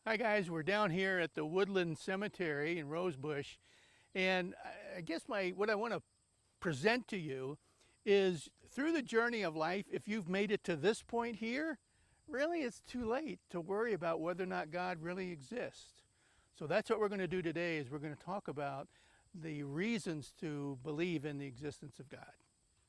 Hi guys, we're down here at the Woodland Cemetery in Rosebush, and I guess what I want to present to you is through the journey of life, if you've made it to this point here, really it's too late to worry about whether or not God really exists. So that's what we're going to do today is we're going to talk about the reasons to believe in the existence of God.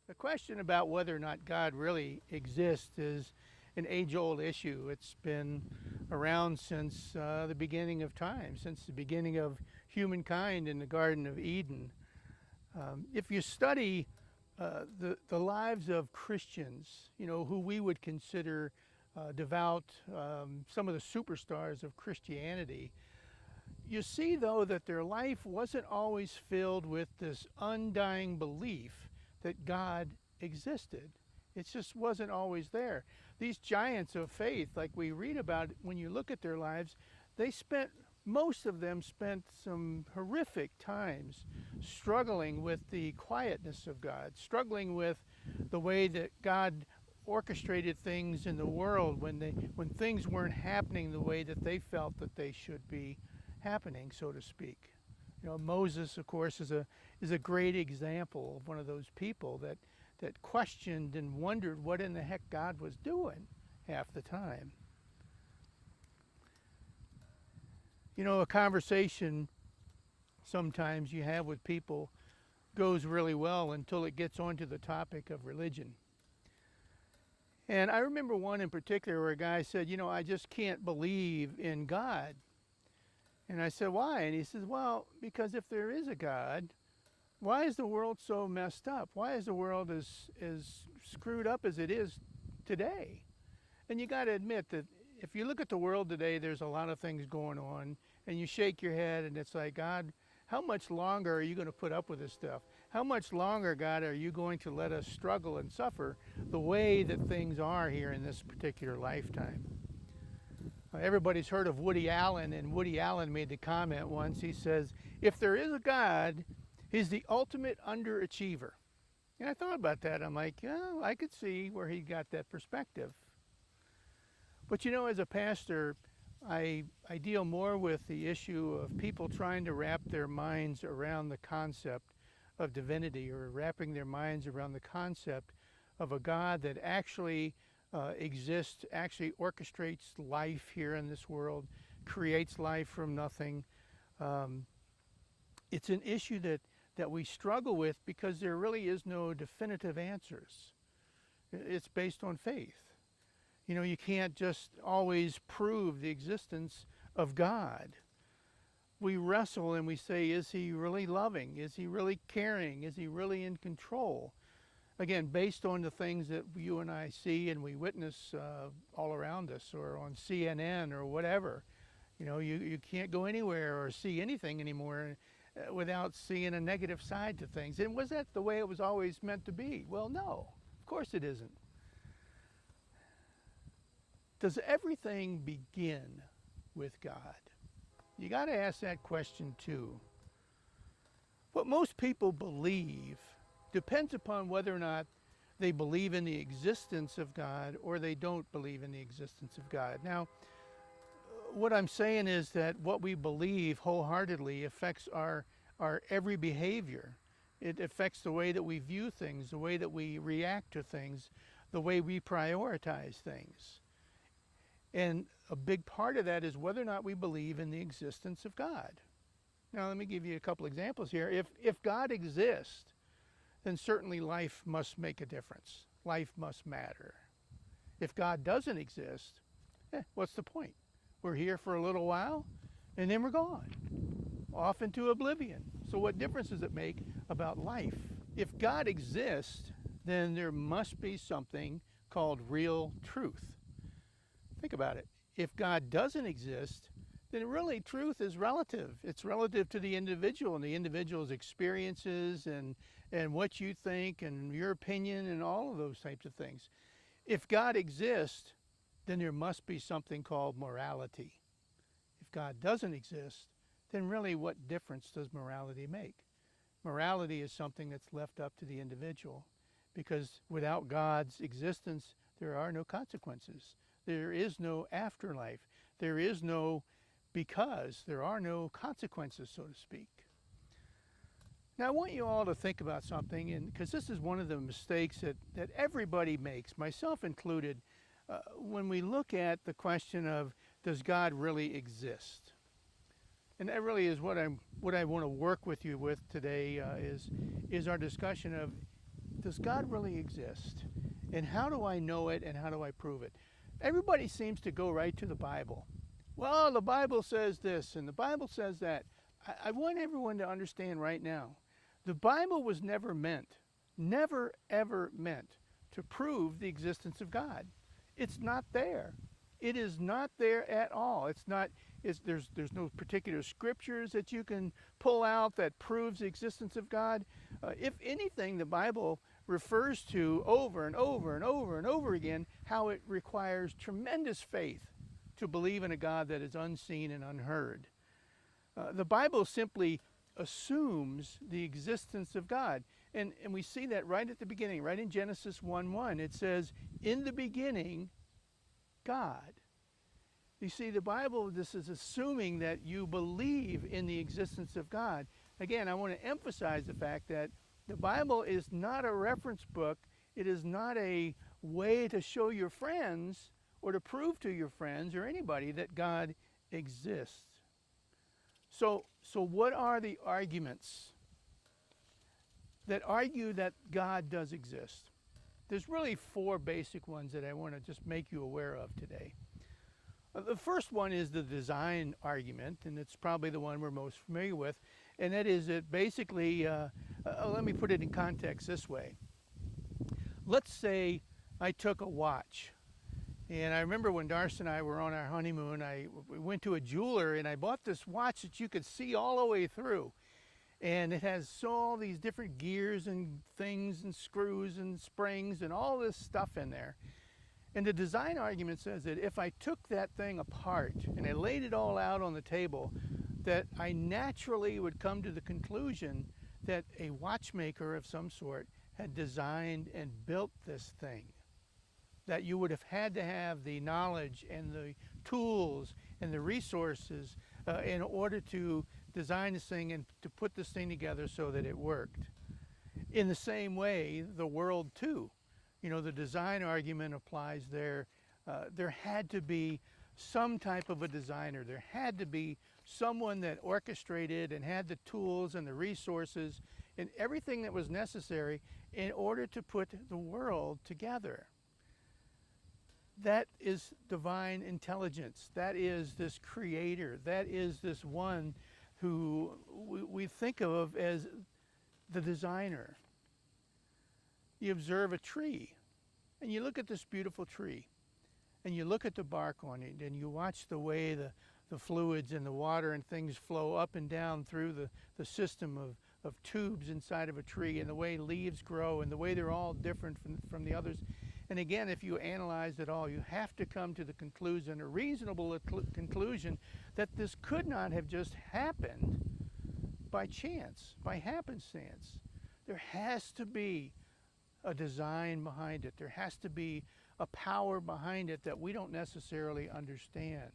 The question about whether or not God really exists is an age-old issue. It's been around since the beginning of time, since the beginning of humankind in the Garden of Eden. If you study the lives of Christians, who we would consider devout, some of the superstars of Christianity, you see, though, that their life wasn't always filled with this undying belief that God existed. It just wasn't always there. These giants of faith, like we read about, when you look at their lives, most of them spent some horrific times struggling with the quietness of God, struggling with the way that God orchestrated things in the world when things weren't happening the way that they felt that they should be happening, so to speak. Moses, of course, is a great example of one of those people that questioned and wondered what in the heck God was doing half the time. A conversation sometimes you have with people goes really well until it gets onto the topic of religion. And I remember one in particular where a guy said, I just can't believe in God. And I said, why? And he says, well, because if there is a God, why is the world so messed up? Why is the world as screwed up as it is today? And you got to admit that if you look at the world today, there's a lot of things going on, and you shake your head, and it's like, God, how much longer are you going to put up with this stuff? How much longer, God, are you going to let us struggle and suffer the way that things are here in this particular lifetime? Everybody's heard of Woody Allen, and Woody Allen made the comment once. He says, if there is a God, he's the ultimate underachiever. And I thought about that. I'm like, I could see where he got that perspective. But as a pastor, I deal more with the issue of people trying to wrap their minds around the concept of divinity, or wrapping their minds around the concept of a God that actually exists, actually orchestrates life here in this world, creates life from nothing. It's an issue that we struggle with because there really is no definitive answers. It's based on faith. You can't just always prove the existence of God. We wrestle and we say, is he really loving? Is he really caring? Is he really in control? Again, based on the things that you and I see and we witness all around us, or on CNN or whatever. You can't go anywhere or see anything anymore without seeing a negative side to things. And was that the way it was always meant to be? Well, no, of course it isn't. Does everything begin with God? You got to ask that question too. What most people believe depends upon whether or not they believe in the existence of God or they don't believe in the existence of God. Now, what I'm saying is that what we believe wholeheartedly affects our every behavior. It affects the way that we view things, the way that we react to things, the way we prioritize things. And a big part of that is whether or not we believe in the existence of God. Now, let me give you a couple examples here. If God exists, then certainly life must make a difference. Life must matter. If God doesn't exist, what's the point? We're here for a little while, and then we're gone, off into oblivion. So what difference does it make about life? If God exists, then there must be something called real truth. Think about it. If God doesn't exist, then really truth is relative. It's relative to the individual and the individual's experiences and what you think and your opinion and all of those types of things. If God exists, then there must be something called morality. If God doesn't exist, then really what difference does morality make? Morality is something that's left up to the individual, because without God's existence, there are no consequences. There is no afterlife. There is no because there are no consequences, so to speak. Now, I want you all to think about something, and because this is one of the mistakes that everybody makes, myself included, when we look at the question of, does God really exist? And that really is what I want to work with you with today, is our discussion of, does God really exist? And how do I know it, and how do I prove it? Everybody seems to go right to the Bible. Well, the Bible says this, and the Bible says that. I want everyone to understand right now, the Bible was never ever meant to prove the existence of God. It's not there. It is not there at all. There's no particular scriptures that you can pull out that proves the existence of God. If anything, the Bible refers to over and over and over and over again how it requires tremendous faith to believe in a God that is unseen and unheard. The Bible simply assumes the existence of God. And we see that right at the beginning, right in Genesis 1:1. It says, in the beginning, God. You see, the Bible, this is assuming that you believe in the existence of God. Again, I want to emphasize the fact that the Bible is not a reference book. It is not a way to show your friends or to prove to your friends or anybody that God exists. So what are the arguments that argue that God does exist? There's really four basic ones that I want to just make you aware of today. The first one is the design argument, and it's probably the one we're most familiar with, and that is that basically, let me put it in context this way. Let's say I took a watch, and I remember when Darcy and I were on our honeymoon, we went to a jeweler, and I bought this watch that you could see all the way through. And it has all these different gears and things and screws and springs and all this stuff in there. And the design argument says that if I took that thing apart and I laid it all out on the table, that I naturally would come to the conclusion that a watchmaker of some sort had designed and built this thing. That you would have had to have the knowledge and the tools and the resources in order to design this thing and to put this thing together so that it worked. In the same way, the world too. You know, the design argument applies there. There had to be some type of a designer. There had to be someone that orchestrated and had the tools and the resources and everything that was necessary in order to put the world together. That is divine intelligence. That is this creator. That is this one who we think of as the designer. You observe a tree, and you look at this beautiful tree, and you look at the bark on it, and you watch the way the fluids and the water and things flow up and down through the system of tubes inside of a tree, and the way leaves grow, and the way they're all different from the others. And again, if you analyze it all, you have to come to the conclusion, a reasonable conclusion, that this could not have just happened by chance, by happenstance. There has to be a design behind it. There has to be a power behind it that we don't necessarily understand.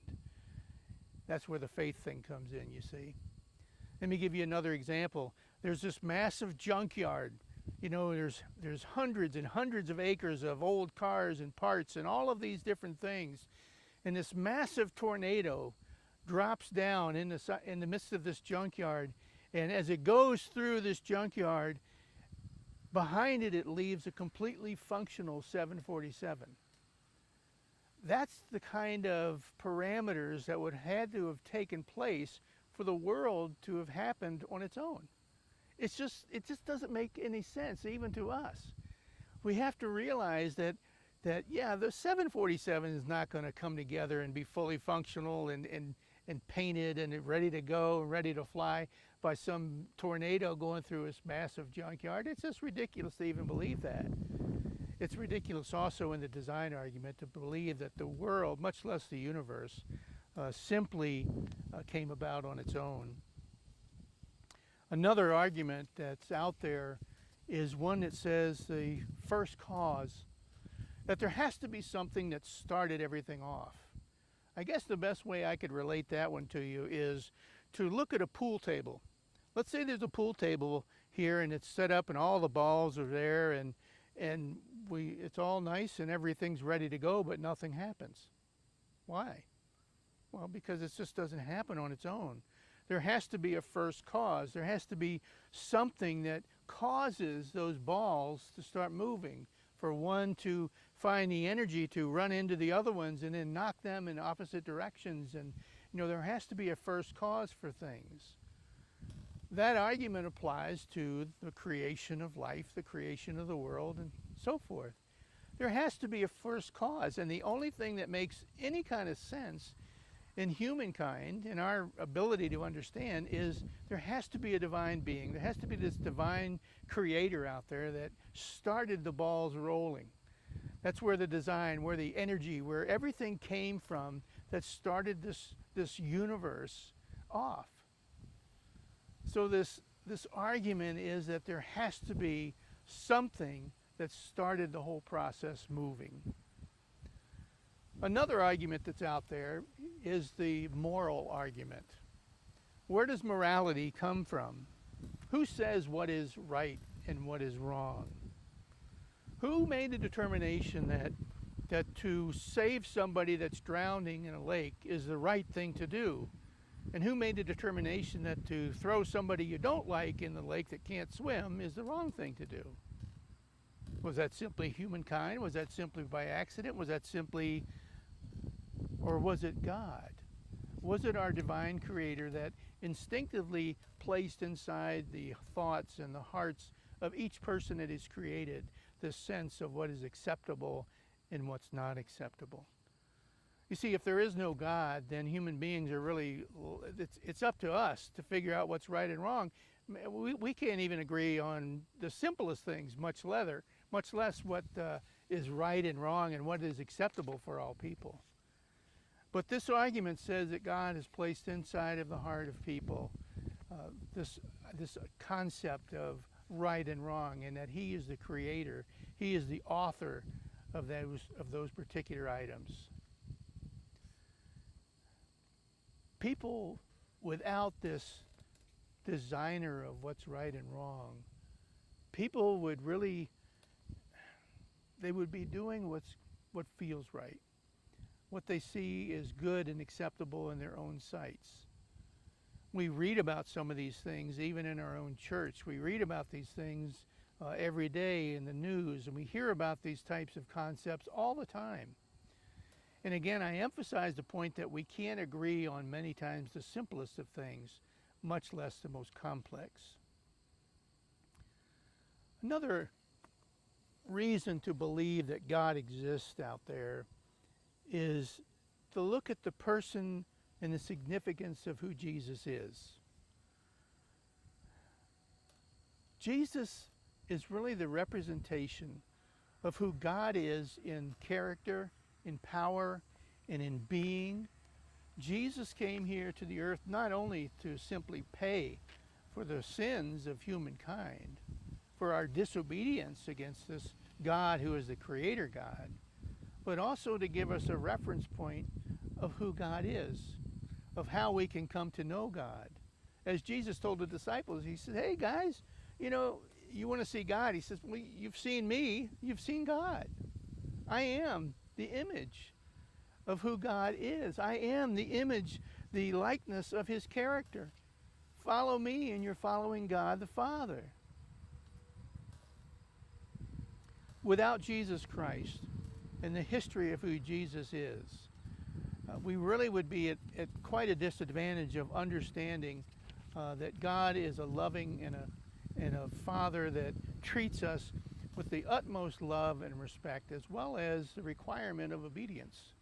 That's where the faith thing comes in, you see. Let me give you another example. There's this massive junkyard. You know, there's hundreds and hundreds of acres of old cars and parts and all of these different things. And this massive tornado drops down in the midst of this junkyard. And as it goes through this junkyard, behind it, it leaves a completely functional 747. That's the kind of parameters that would had to have taken place for the world to have happened on its own. It just doesn't make any sense, even to us. We have to realize that yeah, the 747 is not going to come together and be fully functional and painted and ready to go and ready to fly by some tornado going through this massive junkyard. It's just ridiculous to even believe that. It's ridiculous also in the design argument to believe that the world, much less the universe, simply came about on its own. Another argument that's out there is one that says the first cause, that there has to be something that started everything off. I guess the best way I could relate that one to you is to look at a pool table. Let's say there's a pool table here and it's set up and all the balls are there and it's all nice and everything's ready to go, but nothing happens. Why? Well, because it just doesn't happen on its own. There has to be a first cause. There has to be something that causes those balls to start moving, for one to find the energy to run into the other ones and then knock them in opposite directions. And, there has to be a first cause for things. That argument applies to the creation of life, the creation of the world, and so forth. There has to be a first cause, and the only thing that makes any kind of sense in humankind, in our ability to understand, is there has to be a divine being. There has to be this divine creator out there that started the balls rolling. That's where the design, where the energy, where everything came from that started this universe off. So this argument is that there has to be something that started the whole process moving. Another argument that's out there is the moral argument. Where does morality come from? Who says what is right and what is wrong? Who made the determination that to save somebody that's drowning in a lake is the right thing to do? And who made the determination that to throw somebody you don't like in the lake that can't swim is the wrong thing to do? Was that simply humankind? Was that simply by accident? Was that simply, or was it God? Was it our divine creator that instinctively placed inside the thoughts and the hearts of each person that is created this sense of what is acceptable and what's not acceptable? You see, if there is no God, then human beings are really, it's up to us to figure out what's right and wrong. We can't even agree on the simplest things, much less what is right and wrong and what is acceptable for all people. But this argument says that God has placed inside of the heart of people this concept of right and wrong, and that He is the creator. He is the author of those particular items. People without this designer of what's right and wrong, people would really, they would be doing what feels right, what they see is good and acceptable in their own sights. We read about some of these things even in our own church. We read about these things every day in the news, and we hear about these types of concepts all the time. And again, I emphasize the point that we can't agree on many times the simplest of things, much less the most complex. Another reason to believe that God exists out there is to look at the person and the significance of who Jesus is. Jesus is really the representation of who God is in character, in power, and in being. Jesus came here to the earth not only to simply pay for the sins of humankind, for our disobedience against this God who is the Creator God, but also to give us a reference point of who God is, of how we can come to know God. As Jesus told the disciples, He said, hey guys, you want to see God? He says, well, you've seen me, you've seen God. I am the image of who God is. I am the image, the likeness of His character. Follow me and you're following God the Father. Without Jesus Christ and the history of who Jesus is, we really would be at quite a disadvantage of understanding that God is a loving and a Father that treats us with the utmost love and respect, as well as the requirement of obedience.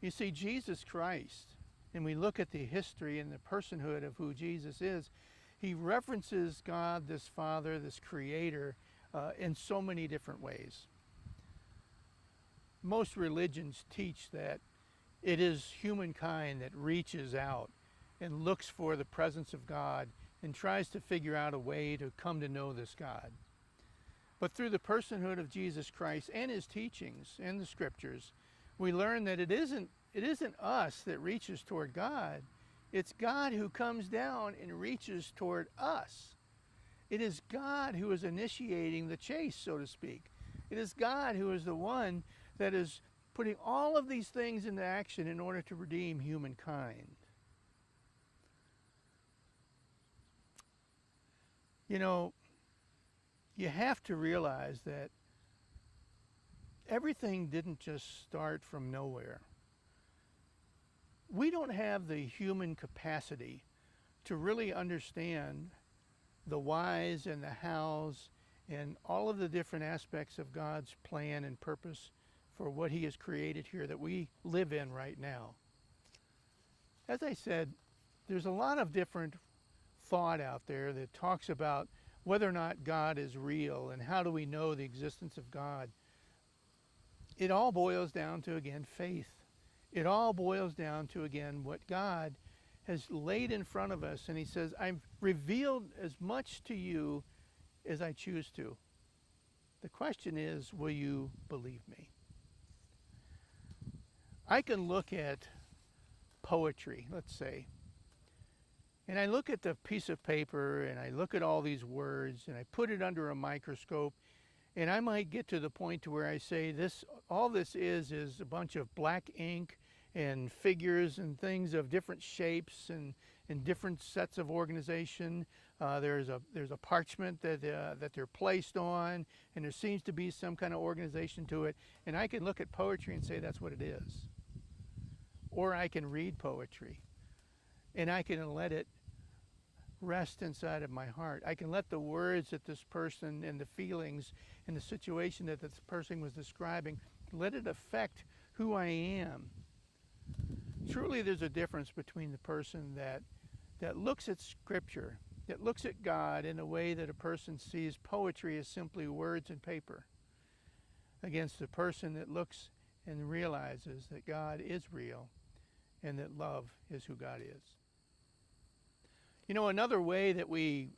You see, Jesus Christ, and we look at the history and the personhood of who Jesus is, He references God, this Father, this Creator, in so many different ways. Most religions teach that it is humankind that reaches out and looks for the presence of God and tries to figure out a way to come to know this God. But through the personhood of Jesus Christ and His teachings and the scriptures, we learn that it isn't it isn't us that reaches toward God. It's God who comes down and reaches toward us. It is God who is initiating the chase, so to speak. It is God who is the one that is putting all of these things into action in order to redeem humankind. You know, you have to realize that everything didn't just start from nowhere. We don't have the human capacity to really understand the whys and the hows and all of the different aspects of God's plan and purpose for what He has created here that we live in right now. As I said, there's a lot of different thought out there that talks about whether or not God is real and how do we know the existence of God. It all boils down to, again, faith. It all boils down to, again, what God has laid in front of us. And He says, I've revealed as much to you as I choose to. The question is, will you believe me? I can look at poetry, let's say, and I look at the piece of paper and I look at all these words and I put it under a microscope, and I might get to the point to where I say all this is a bunch of black ink and figures and things of different shapes and different sets of organization. There's a parchment that they're placed on, and there seems to be some kind of organization to it. And I can look at poetry and say that's what it is. Or I can read poetry, and I can let it rest inside of my heart. I can let the words that this person and the feelings and the situation that this person was describing, let it affect who I am. Truly, there's a difference between the person that looks at Scripture, that looks at God in a way that a person sees poetry as simply words and paper, against the person that looks and realizes that God is real and that love is who God is. You know, another way that we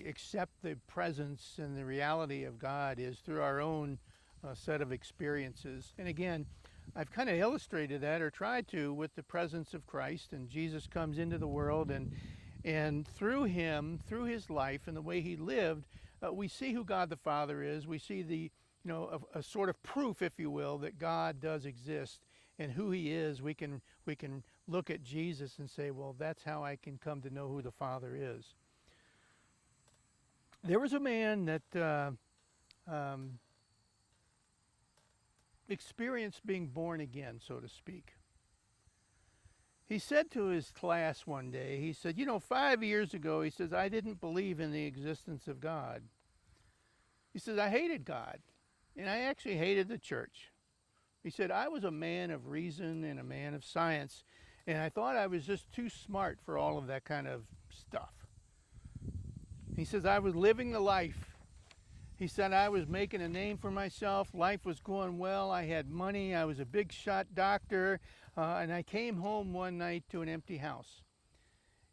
accept the presence and the reality of God is through our own set of experiences. And again, I've kind of illustrated that, or tried to, with the presence of Christ. And Jesus comes into the world, and through Him, through His life and the way He lived, we see who God the Father is. We see a sort of proof, if you will, that God does exist and who He is. We can look at Jesus and say, well, that's how I can come to know who the Father is. There was a man that experienced being born again, so to speak. He said to his class one day, he said, 5 years ago, he says, I didn't believe in the existence of God. He says, I hated God, and I actually hated the church. He said, I was a man of reason and a man of science, and I thought I was just too smart for all of that kind of stuff. He says, I was living the life. He said, I was making a name for myself. Life was going well. I had money. I was a big shot doctor. And I came home one night to an empty house.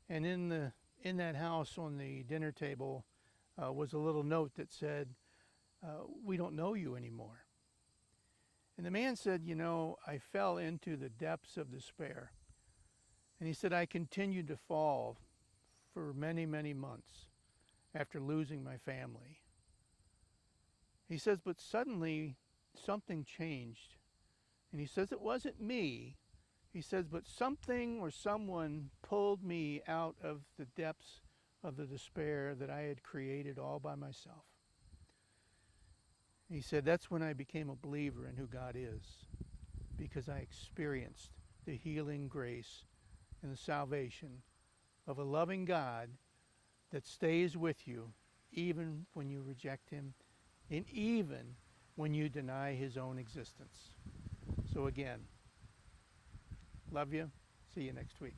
And in that house on the dinner table was a little note that said, we don't know you anymore. And the man said, I fell into the depths of despair. And he said, I continued to fall for many, many months after losing my family. He says, but suddenly something changed. And he says, it wasn't me. He says, but something or someone pulled me out of the depths of the despair that I had created all by myself. He said, that's when I became a believer in who God is, because I experienced the healing grace and the salvation of a loving God that stays with you even when you reject Him, and even when you deny His own existence. So again, love you. See you next week.